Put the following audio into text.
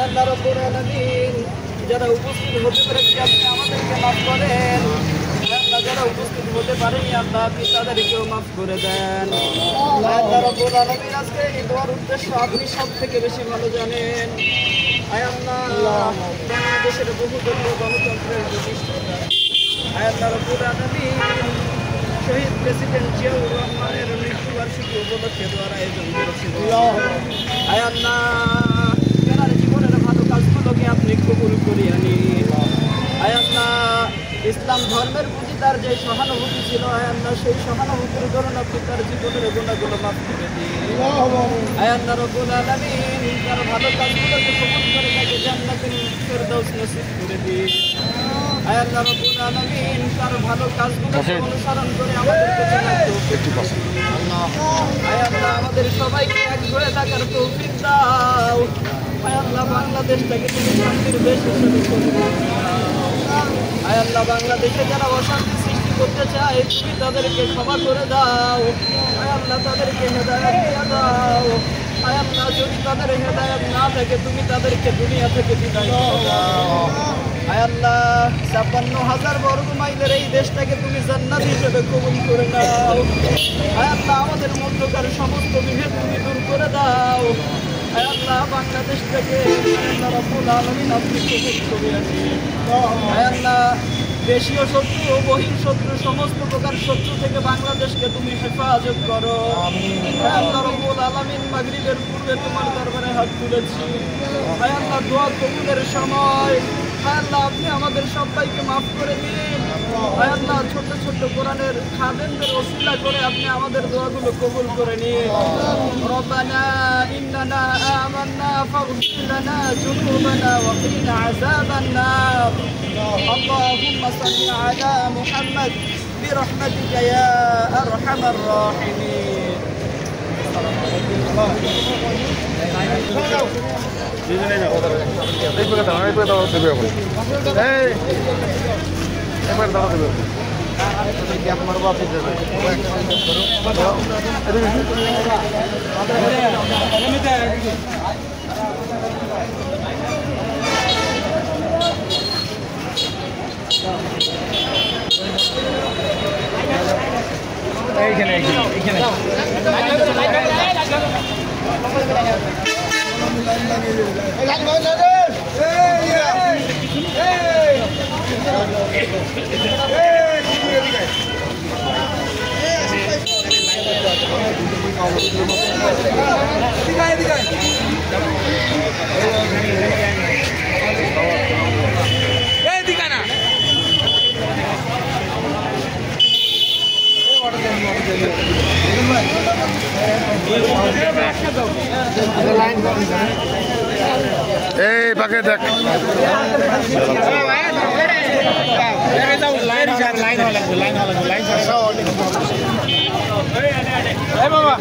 আল্লাহ রাব্বুল আলামিন যারা উপস্থিত হতে পেরেছে আপনি আমাদেরকে মাফ করেন। আল্লাহ যারা উপস্থিত হতে পারেনি আল্লাহ আপনি তাদেরকেও মাফ করে দেন। আল্লাহ রাব্বুল আলামিন আজকে এই দোয়ার উদ্দেশ্য আপনি সব থেকে বেশি ভালো জানেন। আল্লাহ বাংলাদেশের বহুদলীয় গণতন্ত্রের প্রতিষ্ঠাতা আল্লাহ রাব্বুল আলামিন শহীদ প্রেসিডেন্ট জিয়াউর রহমানের মৃত্যুবার্ষিকী উপলক্ষে দোয়ার আয়োজন করেছিল। আল্লাহ তেনার জীবনের ভালো কাজগুলোকে আপনি কবুল করিয়ে নিন। আল্লাহ ইসলাম ধর্মের প্রতি তার যে সহানুভূতি ছিল আল্লাহ সেই সহানুভূতির কারণে আপনি তার জীবনের গুণাগুলো মাফ করে দিন। আল্লাহ রাব্বুল আলামিন তার ভালো কাজগুলোকে কবুল করে তাকে জান্নাতুল ফেরদাউস নসিব করে দিন। আল্লাহ রাব্বুল আলামিন তার ভালো কাজগুলোকে অনুসরণ করে আমাদেরকে চলার তৌফিক দিন। আল্লাহ আমাদের সবাইকে এক হয়ে থাকার তৌফিক দাও। আল্লাহ বাংলাদেশটাকে তুমি শান্তির দেশ হিসেবে করে দাও। আল্লাহ বাংলাদেশে যারা অশান্তি সৃষ্টি করতে চায় তুমি তাদেরকে ক্ষমা করে দাও। আল্লাহ তাদেরকে হেদায়েত দিয়ে দাও। আল্লাহ যদি তাদের হেদায়েত না থাকে তুমি তাদেরকে দুনিয়া থেকে বিদায় করে দাও। আল্লাহ ৫৬,০০০ বর্গ মাইলের এই দেশটাকে তুমি জান্নাত হিসেবে কবুল করে নাও। আল্লাহ আমাদের মধ্যকার সমস্ত বিভেদ তুমি দূর করে দাও। আল্লাহ বাংলাদেশটাকে আল্লাহ রাব্বুল আলামিন আপনি কবুল করে নিন। আল্লাহ দেশীয় শত্রু ও বহির শত্রু সমস্ত প্রকার শত্রু থেকে বাংলাদেশকে তুমি হেফাজত করো। আল্লাহ রাব্বুল আলামিন মাগরিবের পূর্বে তোমার দরবারে হাত তুলেছি। আল্লাহ দোয়া কবুলের সময় আল্লাহ আপনি আমাদের সবাইকে মাফ করে দিন। আল্লাহ ছোট ছোট কোরআনের খাদেমদের ওসিলা করে আপনি আমাদের দোয়াগুলো কবুল করে নিন। রব্বানা ইন্নানা আমান্না ফাগফির লানা যুনুবানা ওয়া কিনা আযাবান নার। আল্লাহুম্মা সাল্লি আলা মুহাম্মাদ বিরহমাতিকা ইয়া আরহামার রাহিমিন। এই পাকে দেখ বাবা